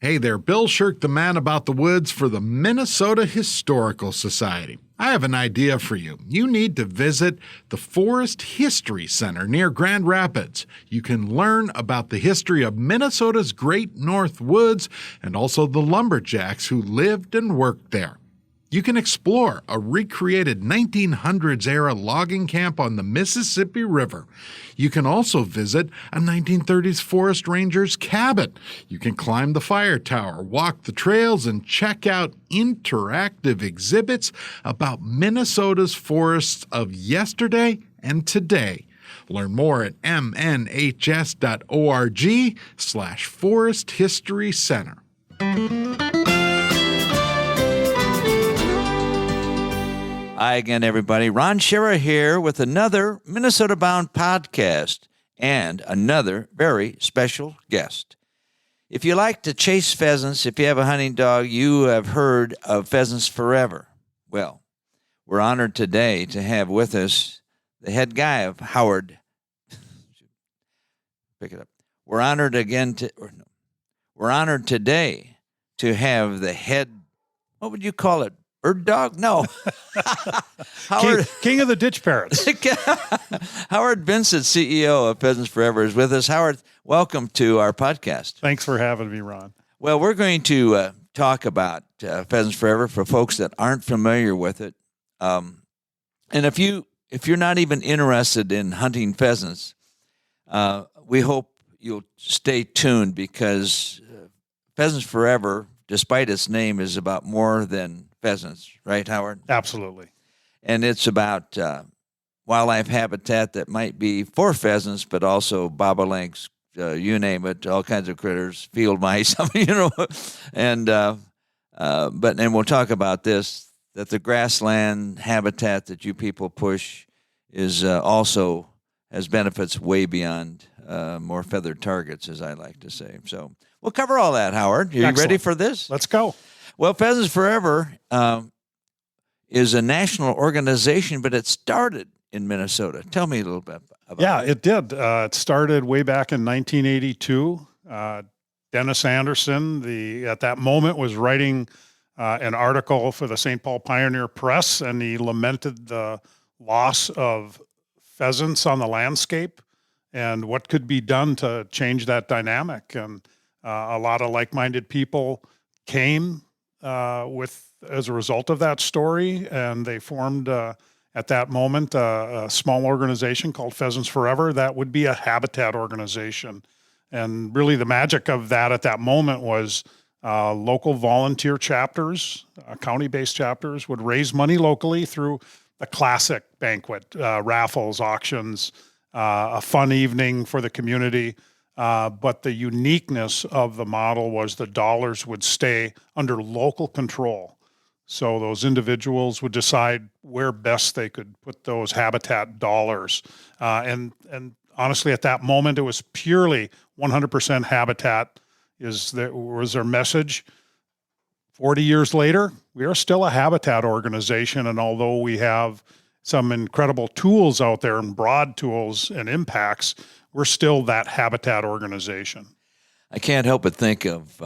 Hey there, Bill Shirk, the man about the woods for the Minnesota Historical Society. I have an idea for you. You need to visit the Forest History Center near Grand Rapids. You can learn about the history of Minnesota's Great North Woods and also the lumberjacks who lived and worked there. You can explore a recreated 1900s-era logging camp on the Mississippi River. You can also visit a 1930s forest ranger's cabin. You can climb the fire tower, walk the trails, and check out interactive exhibits about Minnesota's forests of yesterday and today. Learn more at mnhs.org/Forest History Center. Hi again, everybody. Ron Schara here with another Minnesota Bound podcast and another very special guest. If you like to chase pheasants, if you have a hunting dog, you have heard of Pheasants Forever. Well, we're honored today to have with us the head guy of Howard. Pick it up. We're honored today to have the head, what would you call it? Bird dog? No. Howard, King of the ditch parrots. Howard Vincent, CEO of Pheasants Forever, is with us. Howard, welcome to our podcast. Thanks for having me, Ron. Well, we're going to talk about Pheasants Forever for folks that aren't familiar with it. And if you're not even interested in hunting pheasants, we hope you'll stay tuned because Pheasants Forever, despite its name, is about more than pheasants, right, Howard? Absolutely. And it's about wildlife habitat that might be for pheasants, but also bobolinks, you name it, all kinds of critters, field mice, and we'll talk about this, that the grassland habitat that you people push is also has benefits way beyond more feathered targets, as I like to say. So we'll cover all that, Howard. Are you ready for this? Let's go. Well, Pheasants Forever is a national organization, but it started in Minnesota. Tell me a little bit about it. Yeah, it did. It started way back in 1982. Dennis Anderson, at that moment, was writing an article for the St. Paul Pioneer Press, and he lamented the loss of pheasants on the landscape and what could be done to change that dynamic. And a lot of like-minded people came as a result of that story, and they formed at that moment a small organization called Pheasants Forever that would be a habitat organization. And really the magic of that at that moment was local volunteer chapters, county-based chapters, would raise money locally through the classic banquet, raffles, auctions, a fun evening for the community. But the uniqueness of the model was the dollars would stay under local control. So those individuals would decide where best they could put those habitat dollars. And honestly, at that moment, it was purely 100% habitat was their message. 40 years later, we are still a habitat organization. And although we have some incredible tools out there and broad tools and impacts, we're still that habitat organization. I can't help but think of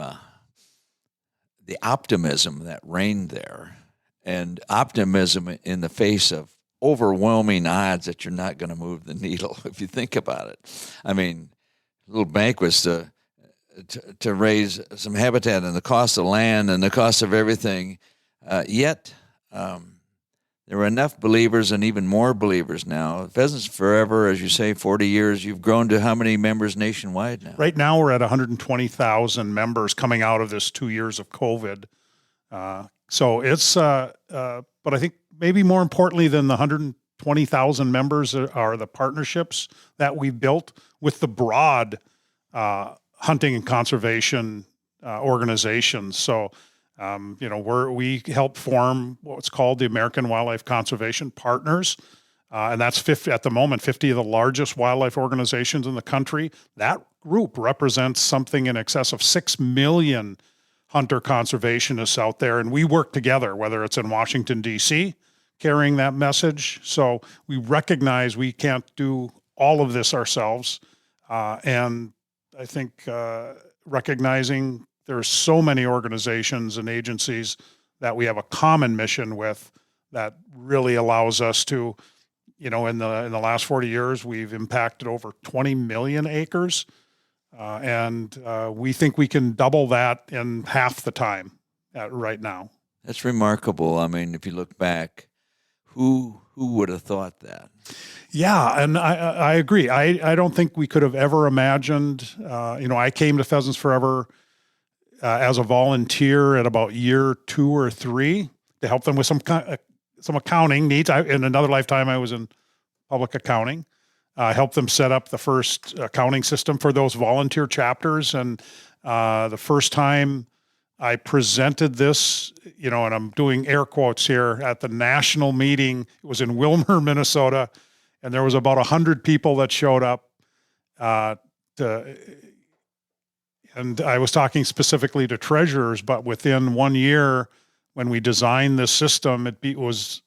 the optimism that reigned there, and optimism in the face of overwhelming odds that you're not going to move the needle, if you think about it. I mean, little banquets to raise some habitat and the cost of land and the cost of everything, yet there were enough believers and even more believers now. Pheasants Forever, as you say, 40 years. You've grown to how many members nationwide now? Right now we're at 120,000 members coming out of this 2 years of COVID. So it's, but I think maybe more importantly than the 120,000 members are the partnerships that we've built with the broad hunting and conservation organizations. So we help form what's called the American Wildlife Conservation Partners, and that's 50 at the moment, 50 of the largest wildlife organizations in the country. That group represents something in excess of 6 million hunter conservationists out there, and we work together, whether it's in Washington, D.C., carrying that message. So we recognize we can't do all of this ourselves, and I think recognizing there's so many organizations and agencies that we have a common mission with that really allows us to, in the last 40 years, we've impacted over 20 million acres. And we think we can double that in half the time right now. That's remarkable. I mean, if you look back, who would have thought that? Yeah, and I agree. I don't think we could have ever imagined. I came to Pheasants Forever as a volunteer at about year 2 or 3 to help them with some accounting needs. In another lifetime, I was in public accounting. I helped them set up the first accounting system for those volunteer chapters. And the first time I presented this, and I'm doing air quotes here, at the national meeting, it was in Willmar, Minnesota, and there was about 100 people that showed up. And I was talking specifically to treasurers, but within 1 year, when we designed this system, it was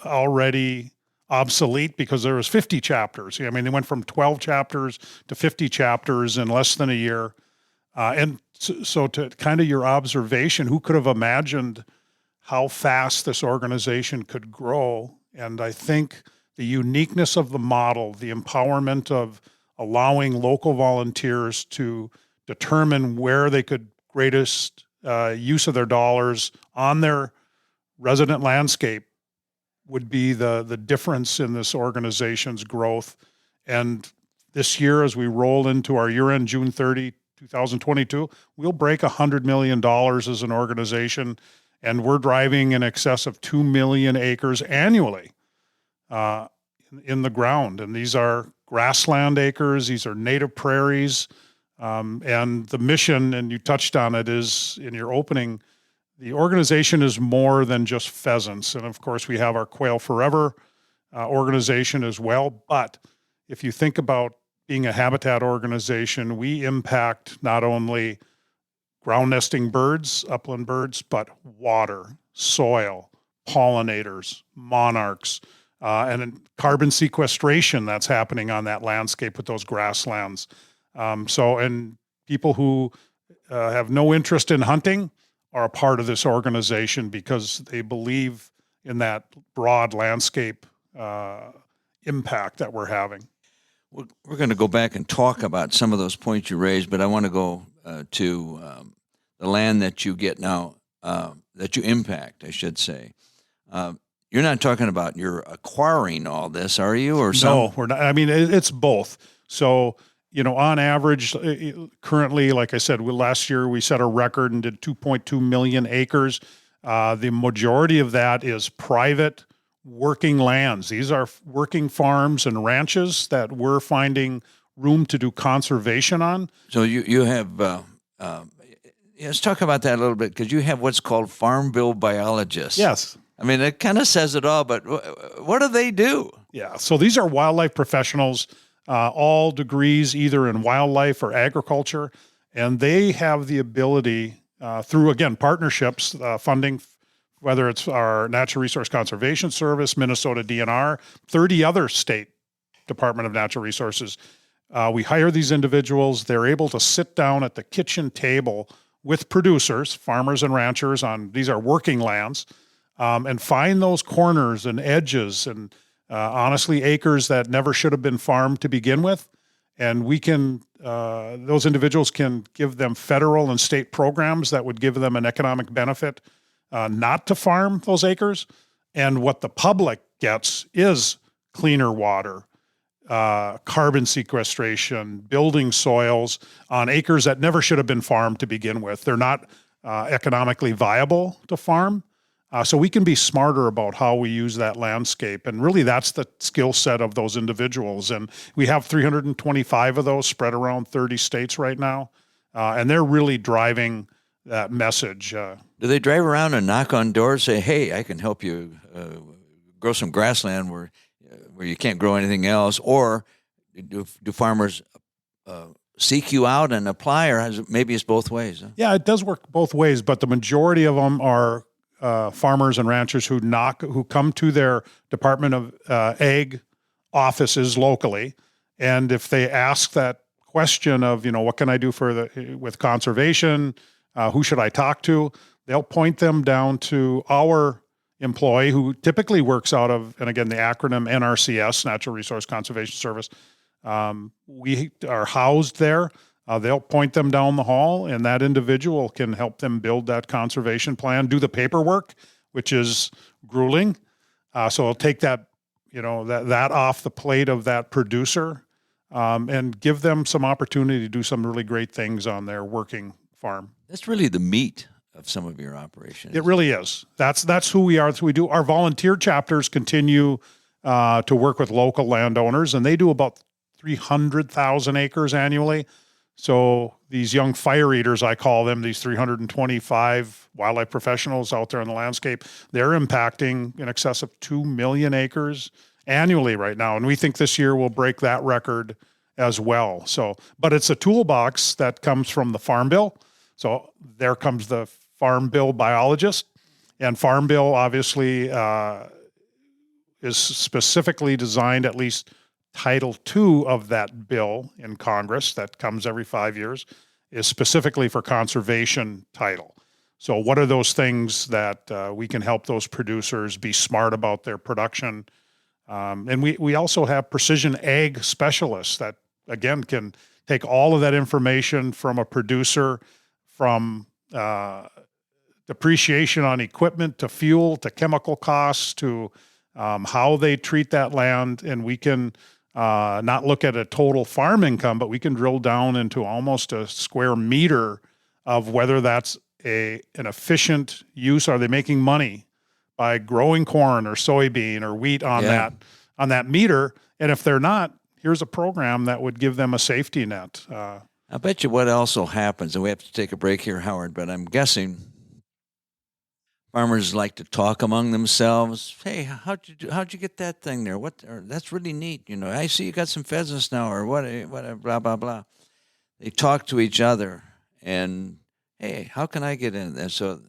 already obsolete because there was 50 chapters. I mean, they went from 12 chapters to 50 chapters in less than a year. And so to kind of your observation, who could have imagined how fast this organization could grow? And I think the uniqueness of the model, the empowerment of allowing local volunteers to determine where they could greatest use of their dollars on their resident landscape would be the difference in this organization's growth. And this year, as we roll into our year-end, June 30, 2022, we'll break $100 million as an organization, and we're driving in excess of 2 million acres annually in the ground. And these are grassland acres, these are native prairies, and the mission, and you touched on it, is in your opening, the organization is more than just pheasants. And of course, we have our Quail Forever organization as well. But if you think about being a habitat organization, we impact not only ground nesting birds, upland birds, but water, soil, pollinators, monarchs, and carbon sequestration that's happening on that landscape with those grasslands. And people who have no interest in hunting are a part of this organization because they believe in that broad landscape impact that we're having. We're going to go back and talk about some of those points you raised, but I want to go to the land that you get now, that you impact, I should say. You're not talking about you're acquiring all this, are you? Or no, we're not. I mean, it's both. So, on average, currently, like I said, last year we set a record and did 2.2 million acres. The majority of that is private working lands. These are working farms and ranches that we're finding room to do conservation on. So you have, let's talk about that a little bit, because you have what's called farm bill biologists. Yes. I mean, it kind of says it all, but what do they do? Yeah, so these are wildlife professionals, all degrees either in wildlife or agriculture, and they have the ability through, again, partnerships, funding, whether it's our Natural Resource Conservation Service, Minnesota DNR, 30 other state Department of Natural Resources. We hire these individuals. They're able to sit down at the kitchen table with producers, farmers and ranchers on, these are working lands, and find those corners and edges and honestly acres that never should have been farmed to begin with. And we can, those individuals can give them federal and state programs that would give them an economic benefit not to farm those acres. And what the public gets is cleaner water, carbon sequestration, building soils on acres that never should have been farmed to begin with. They're not economically viable to farm. So we can be smarter about how we use that landscape. And really that's the skill set of those individuals. And we have 325 of those spread around 30 states right now. And they're really driving that message. Do they drive around and knock on doors, say, hey, I can help you grow some grassland where you can't grow anything else? Or do farmers seek you out and apply, or maybe it's both ways? Huh? Yeah, it does work both ways, but the majority of them are farmers and ranchers who come to their Department of Ag offices locally. And if they ask that question of, what can I do with conservation? who should I talk to? They'll point them down to our employee who typically works out of, and again, the acronym NRCS, Natural Resource Conservation Service. We are housed there. They'll point them down the hall, and that individual can help them build that conservation plan, do the paperwork, which is grueling. So it'll take that, that off the plate of that producer, and give them some opportunity to do some really great things on their working farm. That's really the meat of some of your operations. It really is. That's who we are. That's what we do. Our volunteer chapters continue to work with local landowners, and they do about 300,000 acres annually. So these young fire eaters, I call them, these 325 wildlife professionals out there in the landscape, they're impacting in excess of 2 million acres annually right now. And we think this year we'll break that record as well. So, but it's a toolbox that comes from the Farm Bill. So there comes the Farm Bill biologist, and Farm Bill obviously is specifically designed, at least Title II of that bill in Congress that comes every 5 years, is specifically for conservation title. So what are those things that we can help those producers be smart about their production? And we also have precision ag specialists that, again, can take all of that information from a producer, from depreciation on equipment to fuel to chemical costs to how they treat that land. And we can not look at a total farm income, but we can drill down into almost a square meter of whether that's an efficient use. Are they making money by growing corn or soybean or wheat on that meter? And if they're not, here's a program that would give them a safety net. I bet you what also happens, and we have to take a break here, Howard, but I'm guessing farmers like to talk among themselves. Hey, how'd you get that thing there? That's really neat. I see you got some pheasants now, or what, blah, blah, blah. They talk to each other, and hey, how can I get in there? So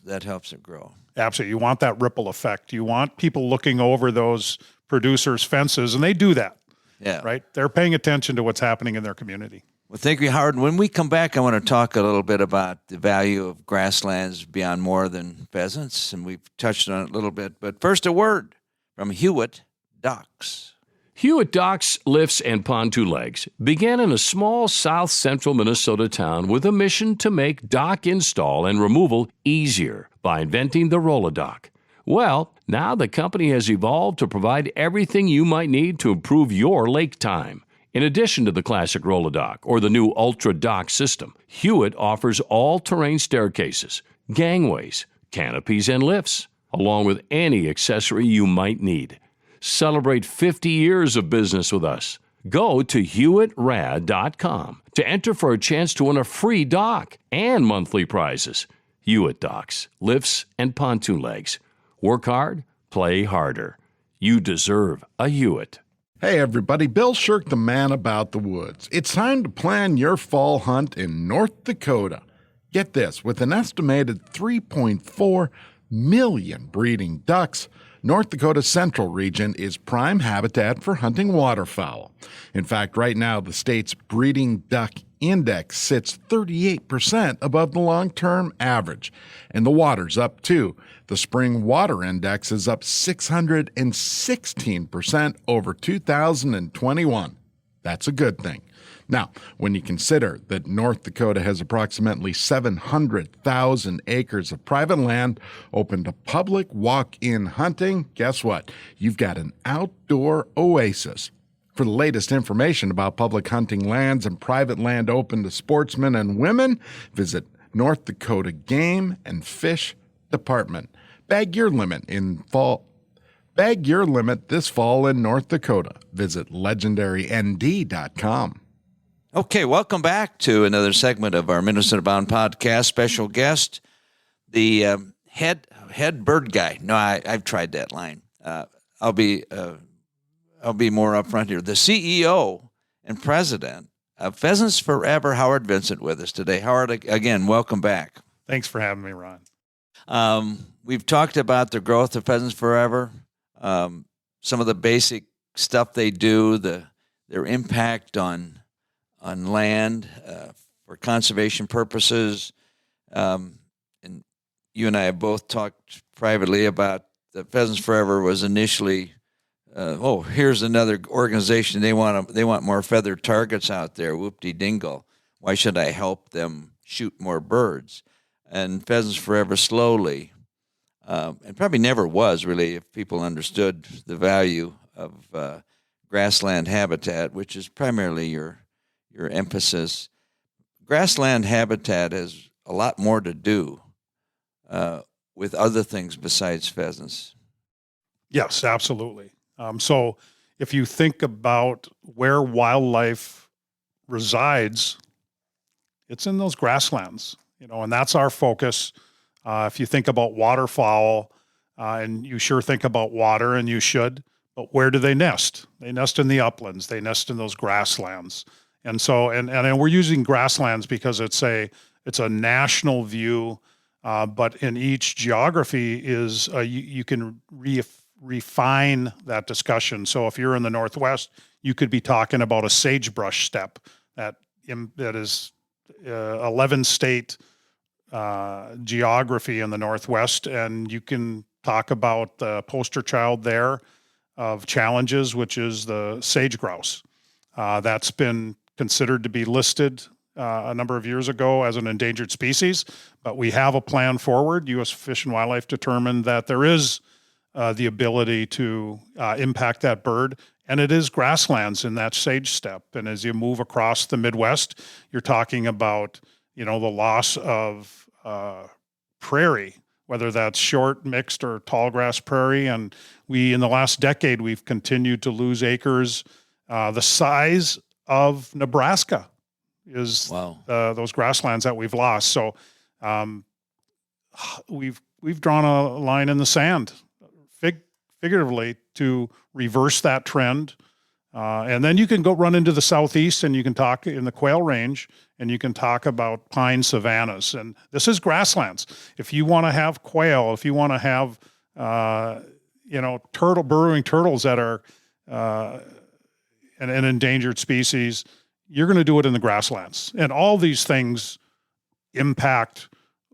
that helps it grow. Absolutely. You want that ripple effect. You want people looking over those producers' fences, and they do that. Yeah. Right? They're paying attention to what's happening in their community. Well, thank you, Howard. When we come back, I want to talk a little bit about the value of grasslands beyond more than pheasants, and we've touched on it a little bit. But first, a word from Hewitt Docks. Hewitt Docks, Lifts, and Pontoon Legs began in a small south-central Minnesota town with a mission to make dock install and removal easier by inventing the Roll-A-Dock. Well, now the company has evolved to provide everything you might need to improve your lake time. In addition to the classic Roll-A-Dock or the new Ultra Dock system, Hewitt offers all-terrain staircases, gangways, canopies, and lifts, along with any accessory you might need. Celebrate 50 years of business with us. Go to HewittRad.com to enter for a chance to win a free dock and monthly prizes. Hewitt Docks, Lifts, and Pontoon Legs. Work hard, play harder. You deserve a Hewitt. Hey everybody, Bill Shirk, the man about the woods. It's time to plan your fall hunt in North Dakota. Get this, with an estimated 3.4 million breeding ducks, North Dakota's central region is prime habitat for hunting waterfowl. In fact, right now the state's breeding duck index sits 38% above the long-term average, and the water's up too. The spring water index is up 616% over 2021. That's a good thing. Now, when you consider that North Dakota has approximately 700,000 acres of private land open to public walk-in hunting, guess what? You've got an outdoor oasis. For the latest information about public hunting lands and private land open to sportsmen and women, visit North Dakota Game and Fish Department. Bag your limit this fall in North Dakota. Visit legendarynd.com. Okay, welcome back to another segment of our Minnesota Bound podcast. Special guest, the head bird guy. No, I've tried that line. I'll be more upfront here. The CEO and president of Pheasants Forever, Howard Vincent, with us today. Howard, again, welcome back. Thanks for having me, Ron. We've talked about the growth of Pheasants Forever, some of the basic stuff they do, their impact on land for conservation purposes. And you and I have both talked privately about that Pheasants Forever was initially, here's another organization. They want more feathered targets out there. Whoop-de-dingle. Why should I help them shoot more birds? And Pheasants Forever slowly, and probably never was really, if people understood the value of grassland habitat, which is primarily your emphasis. Grassland habitat has a lot more to do with other things besides pheasants. Yes, absolutely. So if you think about where wildlife resides, it's in those grasslands, and that's our focus. If you think about waterfowl, and you sure think about water, and you should, but where do they nest? They nest in the uplands. They nest in those grasslands. And so, and we're using grasslands because it's a national view, but in each geography is you can refine that discussion. So if you're in the Northwest, you could be talking about a sagebrush steppe that is 11 state geography in the Northwest, and you can talk about the poster child there of challenges, which is the sage grouse. That's been considered to be listed a number of years ago as an endangered species, but we have a plan forward. U.S. Fish and Wildlife determined that there is the ability to impact that bird, and it is grasslands in that sage steppe. And as you move across the Midwest, you're talking about, the loss of prairie, whether that's short, mixed, or tall grass prairie. And in the last decade, we've continued to lose acres. The size of Nebraska is those grasslands that we've lost. So we've drawn a line in the sand, figuratively, to reverse that trend. And then you can go run into the Southeast, and you can talk in the quail range, and you can talk about pine savannas. And this is grasslands. If you want to have quail, if you want to have, burrowing turtles that are an endangered species, you're going to do it in the grasslands. And all these things impact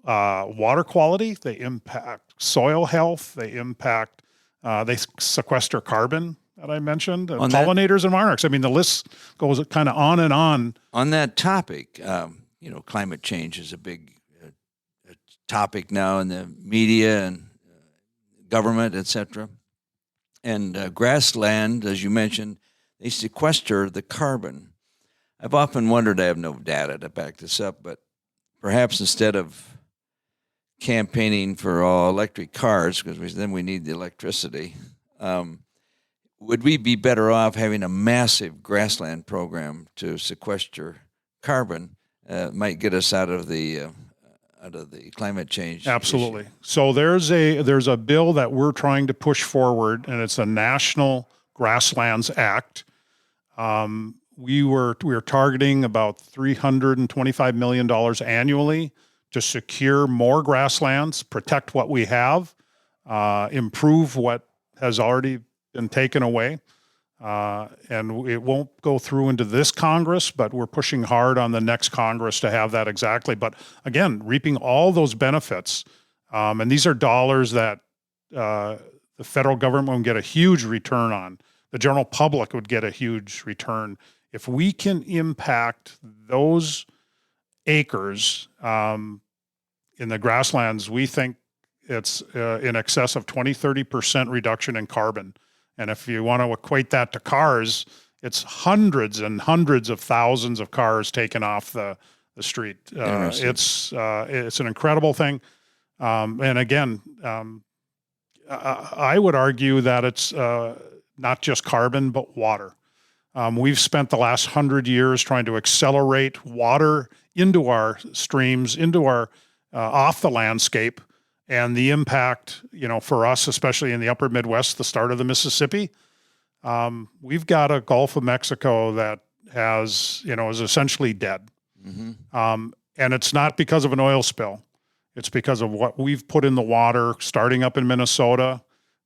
water quality. They impact soil health. They impact, they sequester carbon that I mentioned, pollinators and monarchs. I mean, the list goes kind of on and on. On that topic, climate change is a big topic now in the media and government, etc. And grassland, as you mentioned, they sequester the carbon. I've often wondered, I have no data to back this up, but perhaps instead of campaigning for all electric cars, because then we need the electricity, would we be better off having a massive grassland program to sequester carbon? Might get us out of the climate change. Absolutely. issue. So there's a bill that we're trying to push forward, and it's a National Grasslands Act. We were targeting about $325 million annually to secure more grasslands, protect what we have, improve what has already been taken away. And it won't go through into this Congress, but we're pushing hard on the next Congress to have that exactly. But again, reaping all those benefits. And these are dollars that the federal government would get a huge return on. The general public would get a huge return. If we can impact those acres in the grasslands, we think it's in excess of 20-30% reduction in carbon. And if you want to equate that to cars, it's hundreds and hundreds of thousands of cars taken off the street. It's an incredible thing. And again, I would argue that it's not just carbon, but water. We've spent the last 100 years trying to accelerate water into our streams, into our off the landscape. And the impact, for us, especially in the upper Midwest, the start of the Mississippi, we've got a Gulf of Mexico that is essentially dead. Mm-hmm. And it's not because of an oil spill. It's because of what we've put in the water, starting up in Minnesota,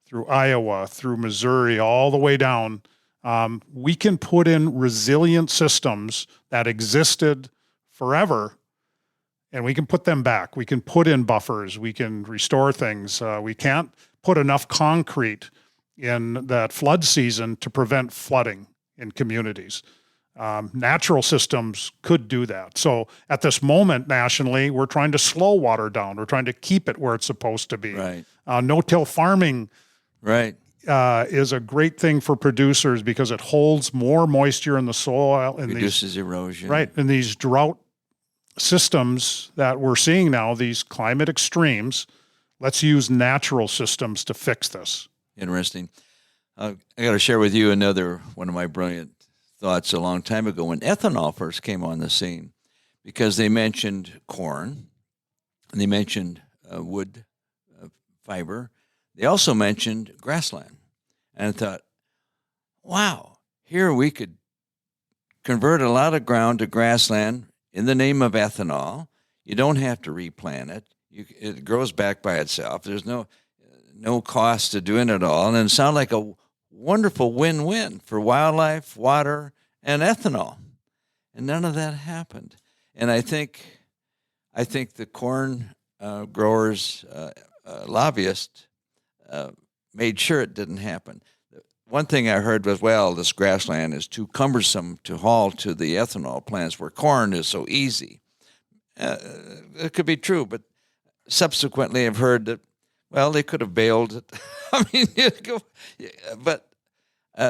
through Iowa, through Missouri, all the way down. We can put in resilient systems that existed forever and we can put them back. We can put in buffers. We can restore things. We can't put enough concrete in that flood season to prevent flooding in communities. Natural systems could do that. So at this moment, nationally, we're trying to slow water down. We're trying to keep it where it's supposed to be. Right. No-till farming Right. is a great thing for producers because it holds more moisture in the soil. And Reduces erosion. Right. And these drought systems that we're seeing now, these climate extremes, let's use natural systems to fix this. Interesting. I got to share with you another one of my brilliant thoughts a long time ago when ethanol first came on the scene, because they mentioned corn and they mentioned wood fiber. They also mentioned grassland. And I thought, wow, here we could convert a lot of ground to grassland in the name of ethanol. You don't have to replant it. It grows back by itself. There's no cost to doing it all. And it sounded like a wonderful win-win for wildlife, water, and ethanol. And none of that happened. And I think the corn growers, lobbyists, made sure it didn't happen. One thing I heard was, well, this grassland is too cumbersome to haul to the ethanol plants where corn is so easy. It could be true, but subsequently I've heard that, well, they could have bailed it. I mean, but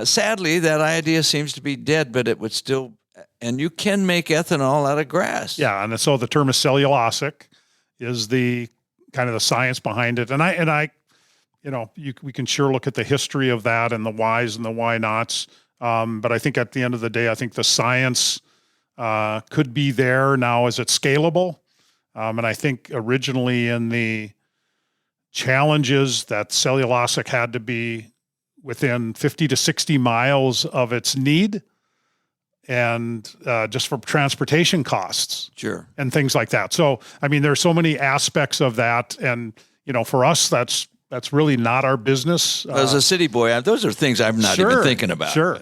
sadly, that idea seems to be dead, but it would still, and you can make ethanol out of grass. Yeah, and so the term is cellulosic is the kind of the science behind it. And I we can sure look at the history of that and the whys and the why nots. But I think at the end of the day, I think the science could be there now. Is it scalable? And I think originally in the challenges that cellulosic had to be within 50 to 60 miles of its need, and just for transportation costs. Sure. And things like that. So, I mean, there's so many aspects of that. And, for us, that's really not our business. As a city boy, those are things I'm not even thinking about. Sure.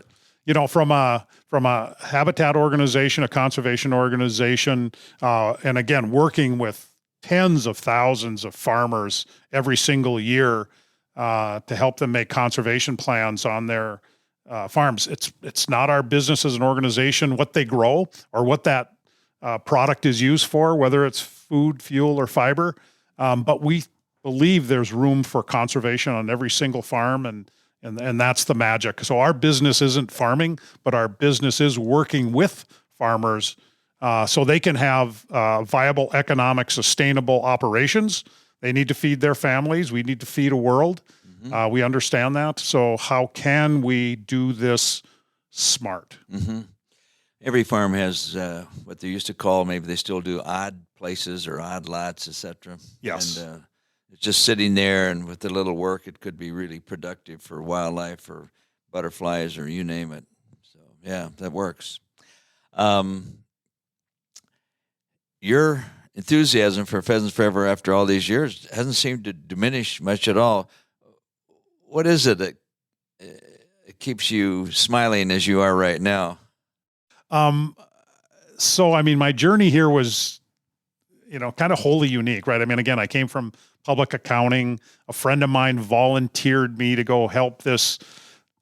From a habitat organization, a conservation organization, and again, working with tens of thousands of farmers every single year to help them make conservation plans on their farms. It's not our business as an organization what they grow or what that product is used for, whether it's food, fuel, or fiber. But we believe there's room for conservation on every single farm, and that's the magic. So our business isn't farming, but our business is working with farmers so they can have viable, economic, sustainable operations. They need to feed their families. We need to feed a world. Mm-hmm. We understand that. So how can we do this smart? Mm-hmm. Every farm has what they used to call, maybe they still do, odd places or odd lots, etc. Yes. And it's just sitting there, and with a little work, it could be really productive for wildlife or butterflies or you name it. So, yeah, that works. Your enthusiasm for Pheasants Forever after all these years hasn't seemed to diminish much at all. What is it that keeps you smiling as you are right now? So, I mean, my journey here was, kind of wholly unique, right? I mean, again, I came from public accounting. A friend of mine volunteered me to go help this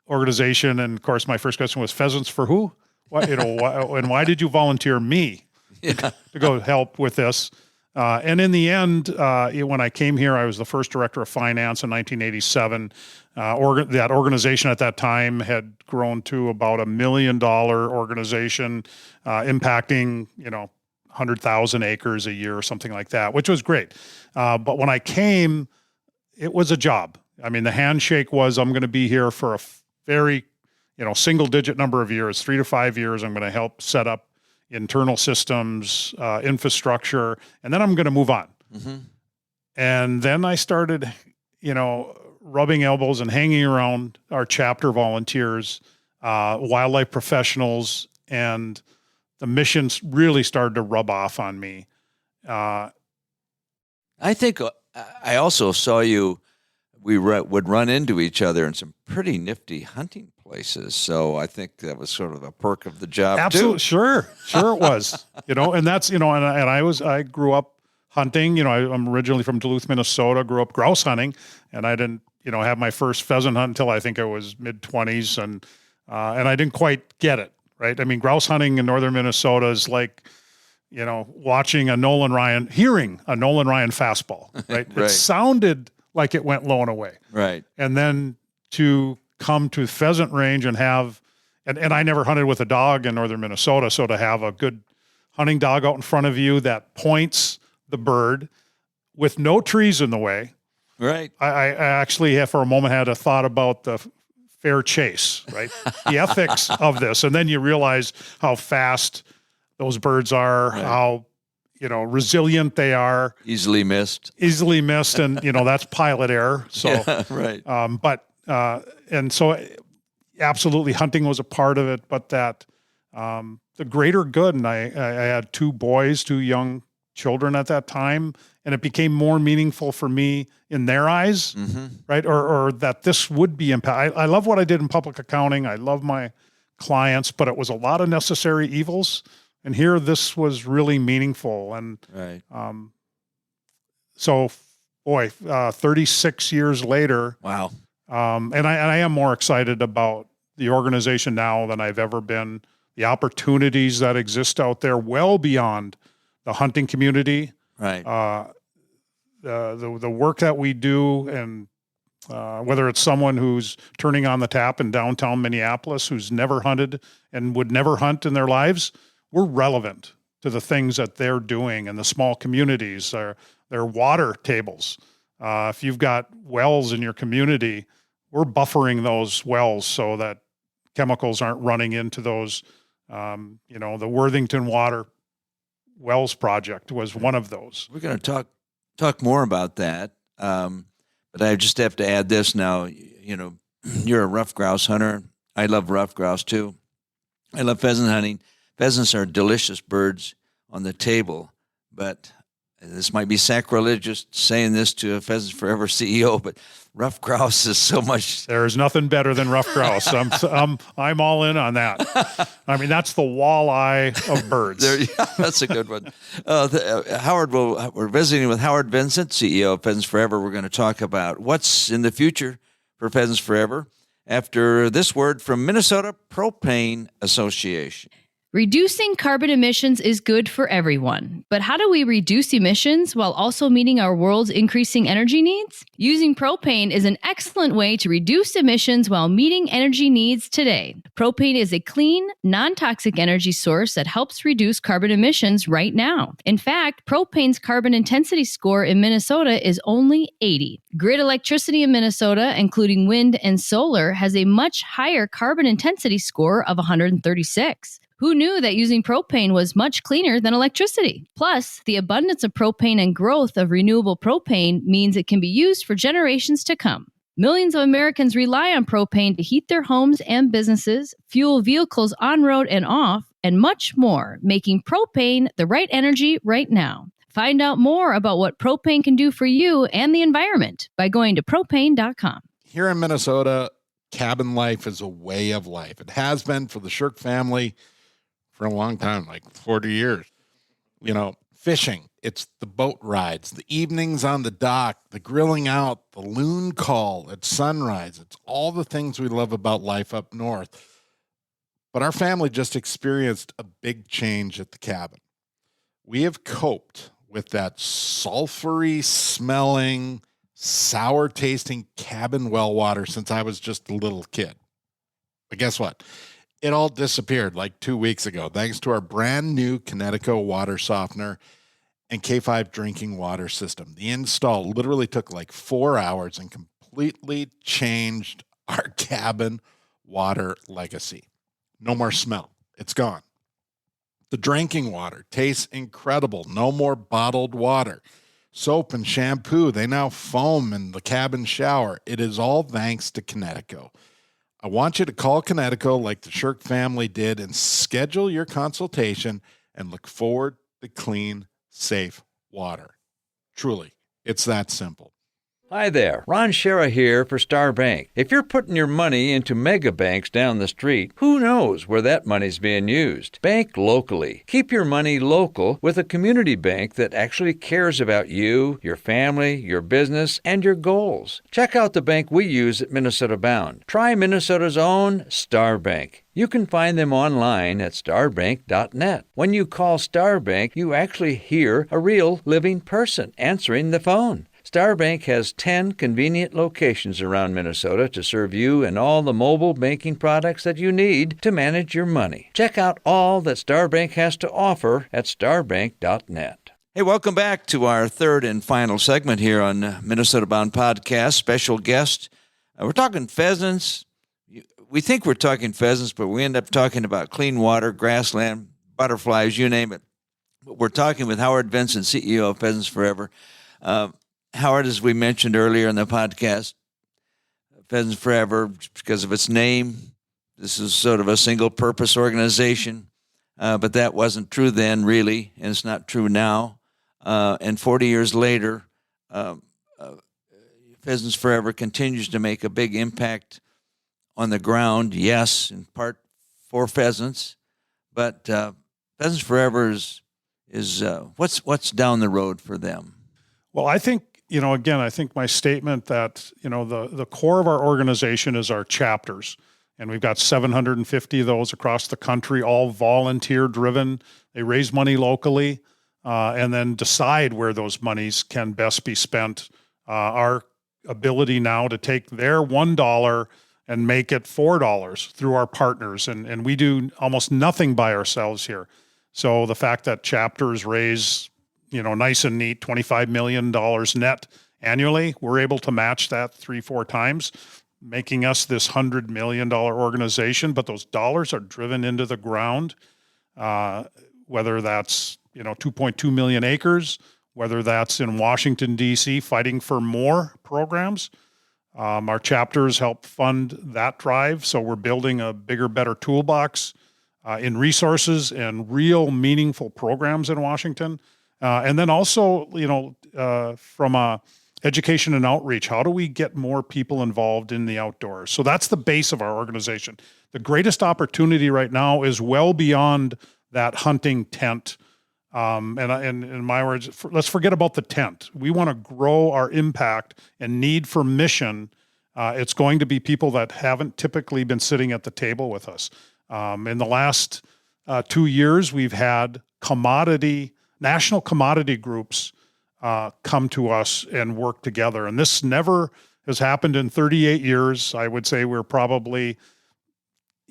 organization. And of course, my first question was, Pheasants for who? What, and why did you volunteer me to go help with this? And in the end, when I came here, I was the first director of finance in 1987. That organization at that time had grown to about $1 million organization, impacting, 100,000 acres a year or something like that, which was great. But when I came, it was a job. I mean, the handshake was, I'm going to be here for a very, single digit number of years, 3 to 5 years. I'm going to help set up internal systems, infrastructure, and then I'm going to move on. Mm-hmm. And then I started, rubbing elbows and hanging around our chapter volunteers, wildlife professionals, and the missions really started to rub off on me. I think I also saw you we would run into each other in some pretty nifty hunting places. So I think that was sort of a perk of the job Absolutely. too. Sure it was, and that's, and I grew up hunting, I'm originally from Duluth, Minnesota, grew up grouse hunting, and I didn't, have my first pheasant hunt until I think I was mid-20s, and I didn't quite get it, right? I mean, grouse hunting in northern Minnesota is like, hearing a Nolan Ryan fastball, right? Right. It sounded like it went low and away. Right. And then to come to pheasant range and have, and I never hunted with a dog in northern Minnesota, so to have a good hunting dog out in front of you that points the bird with no trees in the way. Right. I actually for a moment had a thought about the fair chase, right? The ethics of this. And then you realize how fast those birds are, Right. how, resilient they are. Easily missed. And, that's pilot error. So, Yeah, right. And so absolutely hunting was a part of it, but that, the greater good. And I had two young children at that time, and it became more meaningful for me in their eyes, right? Or that this would be impact. I love what I did in public accounting. I love my clients, but it was a lot of necessary evils. And here, this was really meaningful. And Right. so, 36 years later, Wow. and I am more excited about the organization now than I've ever been. The opportunities that exist out there, well beyond the hunting community, Right. the work that we do, and whether it's someone who's turning on the tap in downtown Minneapolis who's never hunted and would never hunt in their lives, we're relevant to the things that they're doing in the small communities, their water tables. If you've got wells in your community, we're buffering those wells so that chemicals aren't running into those. The Worthington Water Wells Project was one of those. We're going to talk more about that. But I just have to add this now. You're a ruffed grouse hunter. I love ruffed grouse too. I love pheasant hunting. Pheasants are delicious birds on the table, but this might be sacrilegious saying this to a Pheasants Forever CEO, but ruffed grouse is so much. There's nothing better than ruffed grouse. I'm all in on that. I mean, that's the walleye of birds. That's a good one. We're visiting with Howard Vincent, CEO of Pheasants Forever. We're going to talk about what's in the future for Pheasants Forever after this word from Minnesota Propane Association. Reducing carbon emissions is good for everyone. But how do we reduce emissions while also meeting our world's increasing energy needs? Using propane is an excellent way to reduce emissions while meeting energy needs today. Propane is a clean, non-toxic energy source that helps reduce carbon emissions right now. In fact, propane's carbon intensity score in Minnesota is only 80. Grid electricity in Minnesota, including wind and solar, has a much higher carbon intensity score of 136. Who knew that using propane was much cleaner than electricity? Plus, the abundance of propane and growth of renewable propane means it can be used for generations to come. Millions of Americans rely on propane to heat their homes and businesses, fuel vehicles on road and off, and much more, making propane the right energy right now. Find out more about what propane can do for you and the environment by going to propane.com. Here in Minnesota, cabin life is a way of life. It has been for the Shirk family for a long time, like 40 years. Fishing, it's the boat rides, the evenings on the dock, the grilling out, the loon call at sunrise. It's all the things we love about life up north. But our family just experienced a big change at the cabin. We have coped with that sulfury smelling, sour tasting cabin well water since I was just a little kid. But guess what? It all disappeared like 2 weeks ago, thanks to our brand new Connecticut water softener and K5 drinking water system. The install literally took like 4 hours and completely changed our cabin water legacy. No more smell. It's gone. The drinking water tastes incredible. No more bottled water. Soap and shampoo, they now foam in the cabin shower. It is all thanks to Connecticut. I want you to call Connecticut like the Shirk family did and schedule your consultation and look forward to clean, safe water. Truly, it's that simple. Hi there, Ron Schara here for Star Bank. If you're putting your money into mega banks down the street, who knows where that money's being used? Bank locally. Keep your money local with a community bank that actually cares about you, your family, your business, and your goals. Check out the bank we use at Minnesota Bound. Try Minnesota's own Star Bank. You can find them online at starbank.net. When you call Star Bank, you actually hear a real living person answering the phone. Star Bank has 10 convenient locations around Minnesota to serve you and all the mobile banking products that you need to manage your money. Check out all that Star Bank has to offer at starbank.net. Hey, welcome back to our third and final segment here on Minnesota Bound Podcast. Special guest. We're talking pheasants. We think we're talking pheasants, but we end up talking about clean water, grassland, butterflies, you name it. We're talking with Howard Vincent, CEO of Pheasants Forever. Howard, as we mentioned earlier in the podcast, Pheasants Forever, because of its name, this is sort of a single-purpose organization, but that wasn't true then, really, and it's not true now. And 40 years later, Pheasants Forever continues to make a big impact on the ground, yes, in part for pheasants, but Pheasants Forever is what's down the road for them? Well, I think, again, I think my statement that, the core of our organization is our chapters. And we've got 750 of those across the country, all volunteer driven. They raise money locally and then decide where those monies can best be spent. Our ability now to take their $1 and make it $4 through our partners. And we do almost nothing by ourselves here. So the fact that chapters raise, nice and neat, $25 million net annually, we're able to match that 3-4 times, making us this $100 million organization. But those dollars are driven into the ground, whether that's, 2.2 million acres, whether that's in Washington, D.C., fighting for more programs. Our chapters help fund that drive. So we're building a bigger, better toolbox in resources and real meaningful programs in Washington. And then also, from education and outreach, how do we get more people involved in the outdoors? So that's the base of our organization. The greatest opportunity right now is well beyond that hunting tent. And in my words, let's forget about the tent. We want to grow our impact and need for mission. It's going to be people that haven't typically been sitting at the table with us. In the last 2 years, we've had national commodity groups come to us and work together. And this never has happened in 38 years. I would say we're probably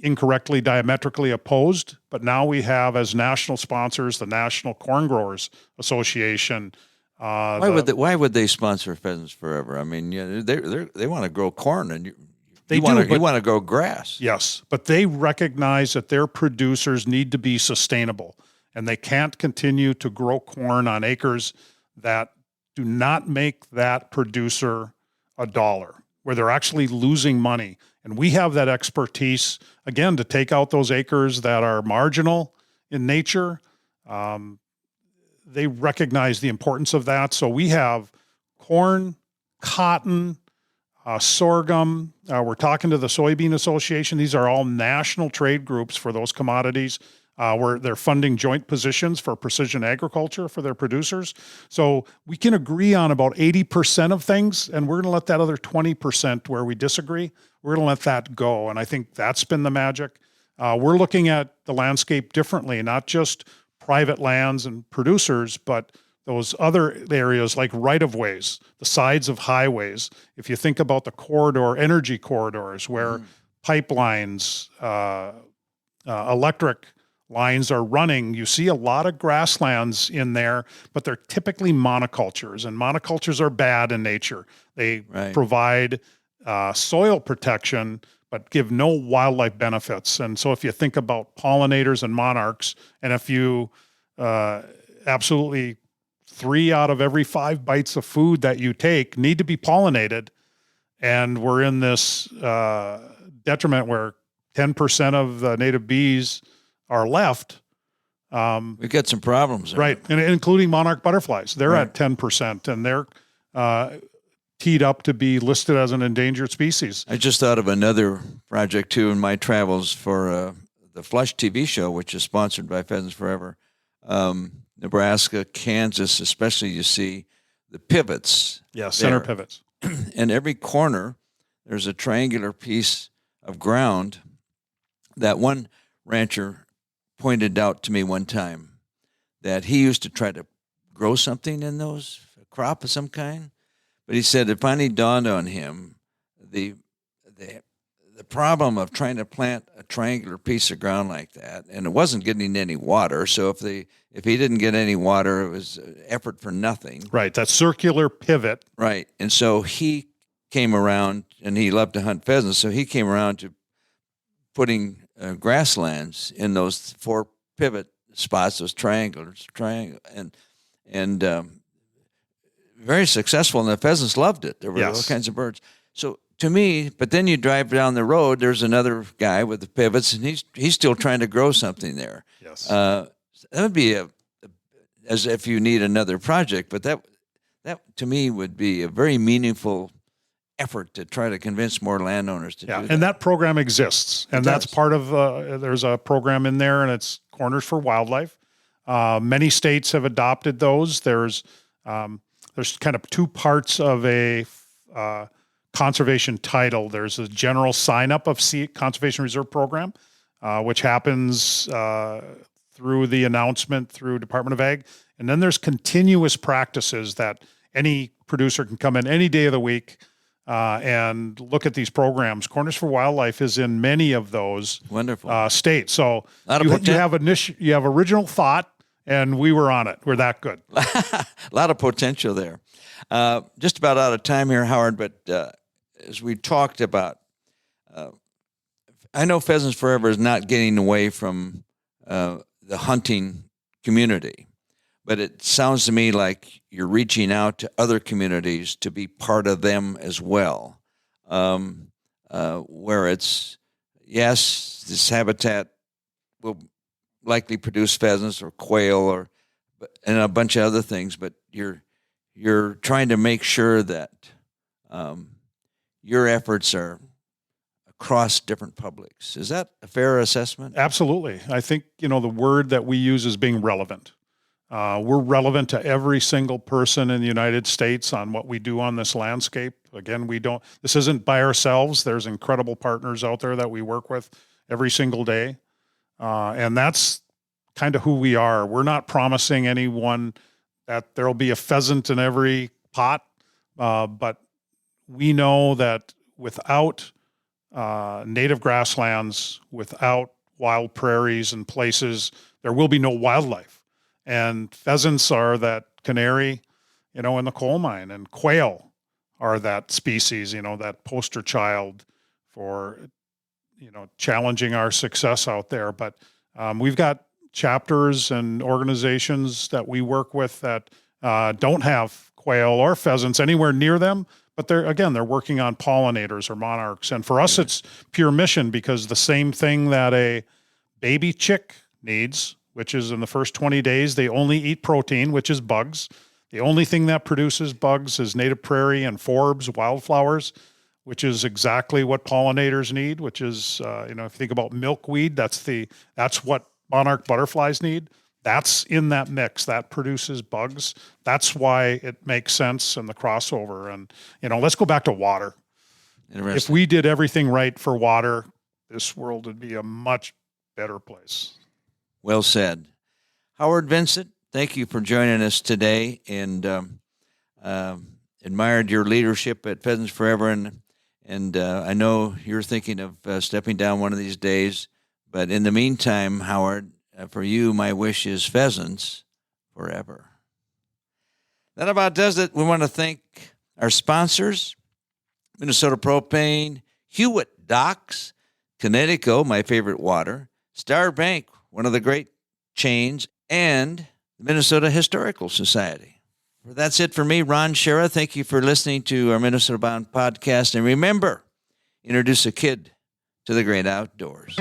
incorrectly diametrically opposed, but now we have as national sponsors the National Corn Growers Association. Why would they sponsor Pheasants Forever? I mean, they want to grow corn, and you want to grow grass. Yes, but they recognize that their producers need to be sustainable, and they can't continue to grow corn on acres that do not make that producer $1, where they're actually losing money. And we have that expertise, again, to take out those acres that are marginal in nature. They recognize the importance of that. So we have corn, cotton, sorghum. We're talking to the Soybean Association. These are all national trade groups for those commodities. Where they're funding joint positions for precision agriculture for their producers. So we can agree on about 80% of things, and we're going to let that other 20% where we disagree, we're going to let that go. And I think that's been the magic. We're looking at the landscape differently, not just private lands and producers, but those other areas like right-of-ways, the sides of highways. If you think about the energy corridors where pipelines, electric lines are running, you see a lot of grasslands in there, but they're typically monocultures, and monocultures are bad in nature. They provide soil protection, but give no wildlife benefits. And so if you think about pollinators and monarchs, and if you absolutely 3 out of every 5 bites of food that you take need to be pollinated, and we're in this detriment where 10% of the native bees are left. We've got some problems there. Right, and including monarch butterflies. They're at 10%, and they're teed up to be listed as an endangered species. I just thought of another project, too, in my travels for the Flush TV show, which is sponsored by Pheasants Forever. Nebraska, Kansas, especially, you see the pivots. Yeah, center there. pivots. And every corner, there's a triangular piece of ground that one rancher pointed out to me one time that he used to try to grow something in those, a crop of some kind. But he said it finally dawned on him the problem of trying to plant a triangular piece of ground like that, and it wasn't getting any water. So if he didn't get any water, it was effort for nothing. Right, that circular pivot. Right, and so he came around, and he loved to hunt pheasants. So he came around to putting grasslands in those 4 pivot spots, those and very successful, and the pheasants loved it. There were all kinds of birds. So to me, but then you drive down the road, there's another guy with the pivots, and he's still trying to grow something there. Yes. That would be as if you need another project, but that to me would be a very meaningful effort to try to convince more landowners to do that. And that program exists, and that's part of there's a program in there, and it's Corners for Wildlife. Many states have adopted those. There's kind of 2 parts of a conservation title. There's a general sign-up of Conservation Reserve Program, which happens through the announcement through Department of Ag. And then there's continuous practices that any producer can come in any day of the week and look at these programs. Corners for Wildlife is in many of those wonderful states. So you have original thought, and we were on it. We're that good. A lot of potential there. Just about out of time here, Howard, but as we talked about, I know Pheasants Forever is not getting away from the hunting community, but it sounds to me like you're reaching out to other communities to be part of them as well, where it's, yes, this habitat will likely produce pheasants or quail and a bunch of other things, but you're trying to make sure that your efforts are across different publics. Is that a fair assessment? Absolutely. I think, the word that we use is being relevant. We're relevant to every single person in the United States on what we do on this landscape. Again, this isn't by ourselves. There's incredible partners out there that we work with every single day. And that's kind of who we are. We're not promising anyone that there'll be a pheasant in every pot, but we know that without native grasslands, without wild prairies and places, there will be no wildlife. And pheasants are that canary, in the coal mine, and quail are that species, that poster child for, challenging our success out there. But we've got chapters and organizations that we work with that don't have quail or pheasants anywhere near them, but they're working on pollinators or monarchs. And for us, it's pure mission, because the same thing that a baby chick needs, which is in the first 20 days, they only eat protein, which is bugs. The only thing that produces bugs is native prairie and forbs, wildflowers, which is exactly what pollinators need, which is, if you think about milkweed, that's what monarch butterflies need. That's in that mix. That produces bugs. That's why it makes sense in the crossover. And, let's go back to water. If we did everything right for water, this world would be a much better place. Well said. Howard Vincent, thank you for joining us today, and admired your leadership at Pheasants Forever, and I know you're thinking of stepping down one of these days, but in the meantime, Howard, for you, my wish is pheasants forever. That about does it. We want to thank our sponsors, Minnesota Propane, Hewitt Docks, Connecticut, my favorite water, Star Bank, one of the great chains, and the Minnesota Historical Society. Well, that's it for me, Ron Schara. Thank you for listening to our Minnesota Bound podcast. And remember, introduce a kid to the great outdoors.